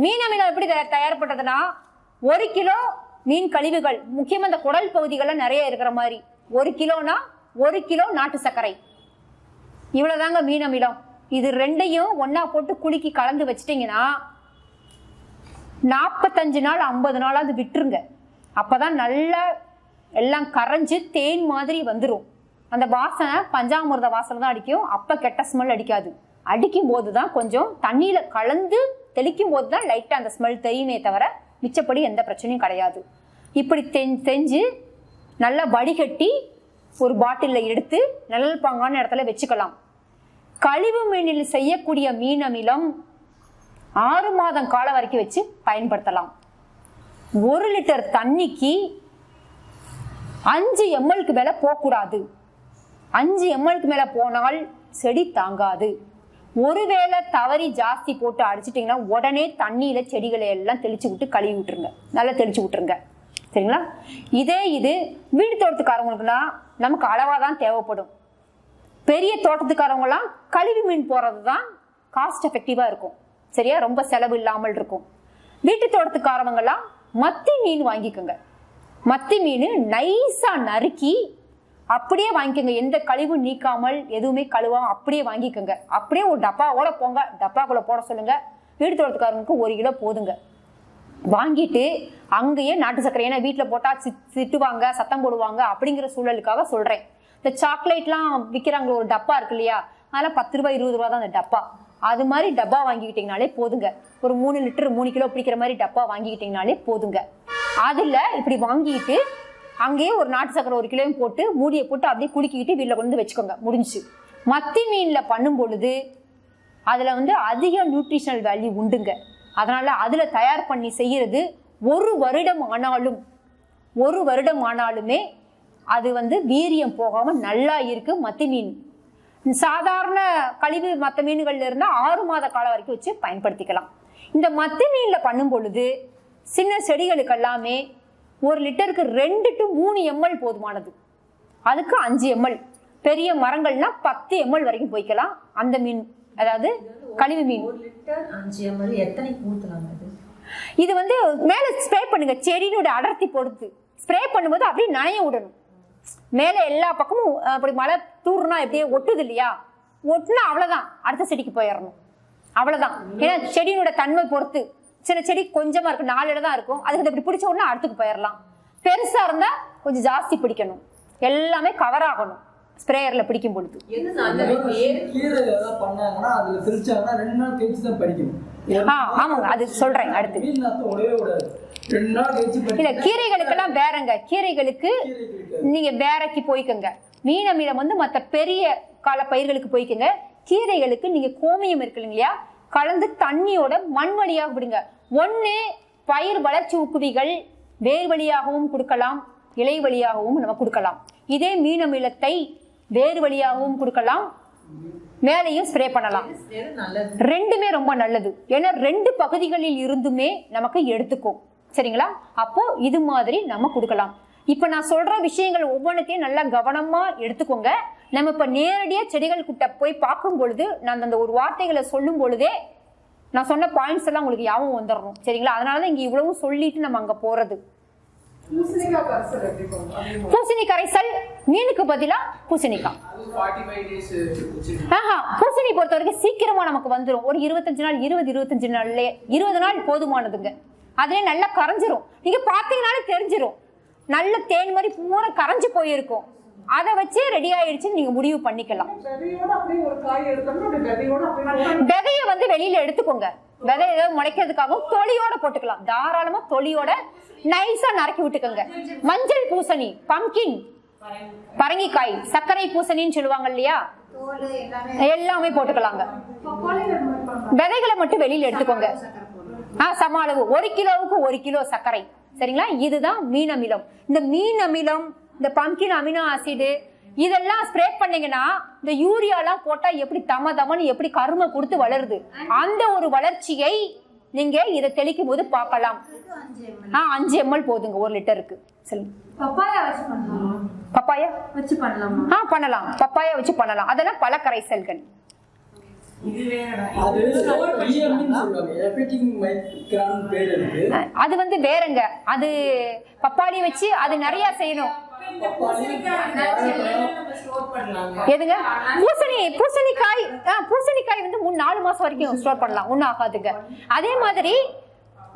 மீன் அமிலம் எப்படி தயார் பண்றதுன்னா 1 கிலோ மீன் கழிவுகள், முக்கியமா இந்த குடல் பகுதிகள்லாம் நிறைய இருக்கிற மாதிரி 1 கிலோனா 1 கிலோ நாட்டு சர்க்கரை, இவ்வளவுதாங்க மீன் அமிலம். இது ரெண்டையும் ஒன்னா போட்டு குலுக்கி கலந்து வச்சிட்டீங்கன்னா 45 நாள் 50 நாளாவது விட்டுருங்க. அப்பதான் நல்லா எல்லாம் கரைஞ்சு தேன் மாதிரி வந்துடும். அந்த வாசனை பஞ்சாமிர்த வாசனை தான் அடிக்கும். அப்ப கெட்ட ஸ்மெல் அடிக்காது. அடிக்கும் போது தான் கொஞ்சம் தண்ணியில கலந்து தெளிக்கும் போது தான் லைட்டா அந்த ஸ்மெல் தெரியுமே தவிர மிச்சப்படி எந்த பிரச்சனையும் கிடையாது. இப்படி செஞ்சு நல்லா வடிகட்டி ஒரு பாட்டில எடுத்து நிழல் பாங்கான இடத்துல வச்சுக்கலாம். கழிவு மீனில் செய்யக்கூடிய மீன் அமிலம் 6 மாதம் காலம் வரைக்கும் வச்சு பயன்படுத்தலாம். 1 லிட்டர் தண்ணிக்கு 5 ml மேல போகக்கூடாது. 5 ml மேல போனால் செடி தாங்காது. ஒருவேளை தவறி ஜாஸ்தி போட்டு அடிச்சிட்டிங்கன்னா உடனே தண்ணியில செடிகளை எல்லாம் தெளிச்சு விட்டு கழுவி விட்டுருங்க, நல்லா தெளிச்சு விட்டுருங்க. சரிங்களா? இது வீடு தோட்டத்துக்காரங்களுக்குன்னா நமக்கு அளவாதான் தேவைப்படும். பெரிய தோட்டத்துக்காரங்களாம் கழிவு மீன் போறது தான் காஸ்ட் எஃபெக்டிவா இருக்கும். சரியா? ரொம்ப செலவு இல்லாமல் இருக்கும். வீட்டு தோட்டத்துக்காரவங்கலாம் மத்தி மீன் வாங்கிக்கோங்க. மத்தி மீன் நைஸா நறுக்கி அப்படியே வாங்கிக்கோங்க. எந்த கழிவு நீக்காமல் எதுவுமே கழுவாம அப்படியே வாங்கிக்கோங்க. அப்படியே ஒரு டப்பாவோட போங்க, டப்பாக்குள்ள போட சொல்லுங்க. வீட்டு தோட்டத்துக்காரங்களுக்கு 1 கிலோ போதுங்க. வாங்கிட்டு அங்கேயே நாட்டு சர்க்கரை, ஏன்னா வீட்டில் போட்டா திட்டுவாங்க, சத்தம் போடுவாங்க, அப்படிங்கிற சூழலுக்காக சொல்றேன். இந்த சாக்லேட்லாம் விற்கிறாங்க, ஒரு டப்பா இருக்கு இல்லையா, அதெல்லாம் 10 ரூபாய் 20 ரூபா தான் அந்த டப்பா. அது மாதிரி டப்பா வாங்கிக்கிட்டீங்கனாலே போதுங்க. ஒரு 3 லிட்டர் 3 கிலோ பிடிக்கிற மாதிரி டப்பா வாங்கிக்கிட்டீங்கனாலே போதுங்க. அதுல இப்படி வாங்கிட்டு அங்கேயே ஒரு நாட்டு சக்கரை 1 கிலோயும் போட்டு மூடியை போட்டு அப்படியே குலுக்கிக்கிட்டு வீட்டில் கொண்டு வச்சுக்கோங்க. முடிஞ்சு. மத்தி மீன்ல பண்ணும் பொழுது அதுல அதிக நியூட்ரிஷனல் வேல்யூ உண்டுங்க. அதனால அதுல தயார் பண்ணி செய்யறது 1 வருடம் ஆனாலுமே அது வீரியம் போகாம நல்லா இருக்கு மத்தி மீன். சாதாரண கழிவு மற்ற மீன்கள்ல இருந்தா 6 மாத காலம் வரைக்கும் வச்சு பயன்படுத்திக்கலாம். இந்த மத்தி மீன்ல பண்ணும் பொழுது சின்ன செடிகளுக்கு எல்லாமே 1 லிட்டருக்கு 2 to 3 ml போதுமானது. அதுக்கு 5 ml. பெரிய மரங்கள்னா 10 ml வரைக்கும் போய்க்கலாம். அந்த மீன், அதாவது கழிவு மீன். 1 லிட்டர் 5 ml எத்தனை ஊத்தலாம்? இது மேல ஸ்ப்ரே பண்ணுங்க. செடியோட அடர்த்தி பொறுத்து ஸ்ப்ரே பண்ணும்போது அப்படியே நனைய விடணும். மேல எல்லா பக்கமும் அப்படி மழை தூர்னா எப்படியே ஒட்டுது இல்லையா, ஒட்டுனா அவ்வளவுதான், அடுத்த செடிக்கு போயிடணும். அவ்வளவுதான். ஏன்னா செடியோட தன்மை பொறுத்து சில செடி கொஞ்சமா இருக்கு, 4 இடம் தான் இருக்கும், அதுக்கு இப்படி பிடிச்ச உடனே அடுத்துக்கு போயிடலாம். பெருசா இருந்தா கொஞ்சம் ஜாஸ்தி பிடிக்கணும். எல்லாமே கவர் ஆகணும் ஸ்ப்ரேயர்ல பிடிக்கும் பொழுது. ஆமாங்க, அது சொல்றேன் அடுத்து. இல்ல, கீரைகளுக்கெல்லாம் வேறங்க. கீரைகளுக்கு நீங்க வேறக்கு போய்க்கங்க. மீன் அமிலம் மற்ற பெரிய கால பயிர்களுக்கு போய்க்கங்க. கீரைகளுக்கு நீங்க கோமியம் இருக்கு இல்லையா, கலந்து தண்ணியோட மண் வழியாக விடுங்க. 1 பயிர் வளர்ச்சி ஊக்குவிகள் வேர் வழியாகவும் கொடுக்கலாம், இலை வழியாகவும் நம்ம கொடுக்கலாம். இதே மீன் அமிலத்தை வேர் வழியாகவும் கொடுக்கலாம், மேலையும் ஸ்ப்ரே பண்ணலாம். ரெண்டுமே ரொம்ப நல்லது. ஏன்னா 2 பகுதிகளில் இருந்துமே நமக்கு எடுத்துக்கும். சரிங்களா? அப்போ இது மாதிரி நம்ம கொடுக்கலாம். இப்ப நான் சொல்ற விஷயங்கள் ஒவ்வொன்றையும் நல்லா கவனமா எடுத்துக்கோங்க. நம்ம இப்ப நேரடியா செடிகள் கிட்ட போய் பார்க்கும் பொழுது நான் அந்த ஒரு வார்த்தைகளை சொல்லும் பொழுதே நான் சொன்ன பாயிண்ட்ஸ் எல்லாம் உங்களுக்கு ஞாபகம் வந்துடணும். சரிங்களா? அதனாலதான் இங்க இவ்வளவு சொல்லிட்டு நம்ம அங்க போறது. பூசணி கரைசல் மீனுக்கு பதிலா பூசணிக்காய். பூசணி பொறுத்த வரைக்கும் சீக்கிரமா நமக்கு வந்துடும். ஒரு 25 நாள் 20-25 நாள்லயே 20 நாள் போதுமானதுங்க. அதுலயே நல்லா கரைஞ்சிரும். நீங்க பாத்தீங்கன்னாலே தெரிஞ்சிரும். நல்ல தேன் மாதிரி பூரா கரைஞ்சு போயிருக்கும். அதை வச்சு ரெடி ஆயிடுச்சு நீங்க முடிவு பண்ணிக்கலாம். விதைய வெளியில எடுத்துக்கோங்க. விதை ஏதாவது முளைக்கிறதுக்காகவும் தொலியோட போட்டுக்கலாம். தாராளமா தொலியோட நைஸா நறுக்கி விட்டுக்கோங்க. மஞ்சள் பூசணி, பம்கின், பரங்கிக்காய், சர்க்கரை பூசணின்னு சொல்லுவாங்க இல்லையா, எல்லாமே போட்டுக்கலாங்க. விதைகளை மட்டும் வெளியில எடுத்துக்கோங்க. சம அளவு 1 கிலோவுக்கு 1 கிலோ சர்க்கரை. சரிங்களா? இதுதான் மீன் அமிலம். இந்த மீன் அமிலம், இந்த பம்கின் அமினோ ஆசிடு இதெல்லாம் ஸ்ப்ரே பண்ணீங்கன்னா இந்த யூரியாலாம் போட்டா எப்படி தமன்னு எப்படி கருமை கொடுத்து வளருது, அந்த ஒரு வளர்ச்சியை நீங்க இதை தெளிக்கும் போது பார்க்கலாம். 5 ml போதுங்க 1 லிட்டருக்கு. சரி, பப்பாயா வச்சு பண்ணலாமா? பப்பாயா வச்சு பண்ணலாமா? பண்ணலாம். பப்பாயா வச்சு பண்ணலாம். அதெல்லாம் பல கரைசல்கள். அது வந்து வேறங்க. அது பப்பாளி வச்சு அது நிறைய செய்யணும். எதுங்க? பூசணிக்காய் வந்து 3-4 மாசம் வரைக்கும் ஸ்டோர் பண்ணலாம், ஒன்னும் ஆகாதுங்க. அதே மாதிரி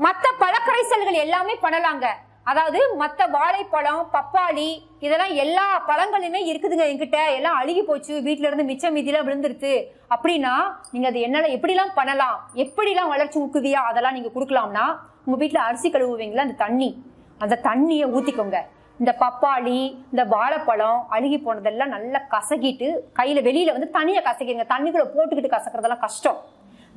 மத்த பழக்கரைசல்கள் எல்லாமே பண்ணலாங்க. அதாவது மத்த வாழைப்பழம், பப்பாளி, இதெல்லாம் எல்லா பழங்களுமே இருக்குதுங்க என்கிட்ட. எல்லாம் அழுகி போச்சு, வீட்டுல இருந்து மிச்சம் மீதியெல்லாம் விழுந்துருது அப்படின்னா நீங்க அது என்ன எப்படிலாம் பண்ணலாம், எப்படிலாம் வளர்ச்சி ஊக்குவியா அதெல்லாம் நீங்க கொடுக்கலாம்னா, உங்க வீட்டுல அரிசி கழுவுவீங்களா, அந்த தண்ணியை ஊத்திக்கோங்க. இந்த பப்பாளி, இந்த வாழைப்பழம் அழுகி போனதெல்லாம் நல்லா கசக்கிட்டு கையில வெளியில வந்து தனியா கசக்கிடுங்க. தண்ணிக்குள்ள போட்டுக்கிட்டு கசக்கிறதெல்லாம் கஷ்டம்.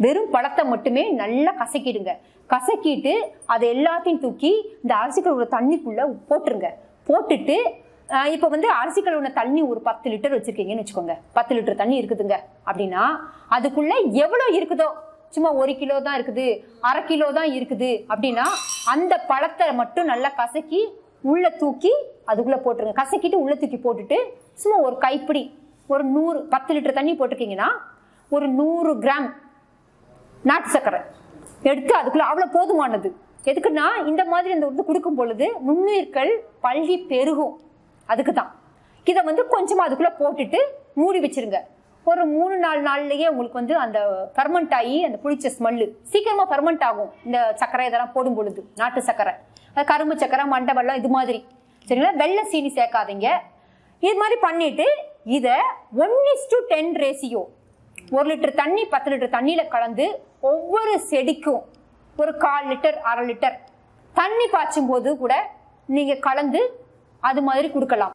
வெறும் பழத்தை மட்டுமே நல்லா கசக்கிடுங்க. கசக்கிட்டு அதை எல்லாத்தையும் தூக்கி இந்த அரிசி கழுவுற தண்ணிக்குள்ள போட்டுருங்க. போட்டுட்டு இப்போ வந்து அரிசி கழுவுன தண்ணி ஒரு 10 லிட்டர் வச்சிருக்கீங்கன்னு வச்சுக்கோங்க. 10 லிட்டர் தண்ணி இருக்குதுங்க அப்படின்னா அதுக்குள்ள எவ்வளோ இருக்குதோ, சும்மா 1 கிலோ தான் இருக்குது, 1/2 கிலோ தான் இருக்குது அப்படின்னா அந்த பழத்தை மட்டும் நல்லா கசக்கி உள்ள தூக்கி அதுக்குள்ள போட்டுருங்க. கசக்கிட்டு உள்ள தூக்கி போட்டுட்டு சும்மா ஒரு கைப்பிடி, ஒரு 10 லிட்டர் தண்ணி போட்டிருக்கீங்கன்னா ஒரு 100 கிராம் நாட்டு சர்க்கரை எடுத்து அதுக்குள்ள அவ்வளவு போதுமானது. எதுக்குன்னா இந்த மாதிரி இந்த உருது கொடுக்கும் பொழுது நுண்ணுயிர்கள் பல்கி பெருகும். அதுக்கு தான் இதை வந்து கொஞ்சமா அதுக்குள்ள போட்டுட்டு மூடி வச்சிருங்க. ஒரு 3-4 நாள்லயே உங்களுக்கு வந்து அந்த ஃபெர்மெண்ட் ஆகி அந்த புளிச்ச ஸ்மெல்லு சீக்கிரமா ஃபெர்மெண்ட் ஆகும். இந்த சர்க்கரை இதெல்லாம் போடும் பொழுது, நாட்டு சர்க்கரை, கரும்பு சர்க்கரை, மண்டை வெல்லம் இது மாதிரி, சரிங்களா? வெள்ளை சீனி சேர்க்காதீங்க. இது மாதிரி பண்ணிட்டு இதை 1:10 ரேசியோ, 1 லிட்டர் தண்ணி 10 லிட்டர் தண்ணியில கலந்து ஒவ்வொரு செடிக்கும் ஒரு 1/4 லிட்டர் 1/2 லிட்டர் தண்ணி பாய்ச்சும் போது கூட நீங்க கலந்து அது மாதிரி கொடுக்கலாம்.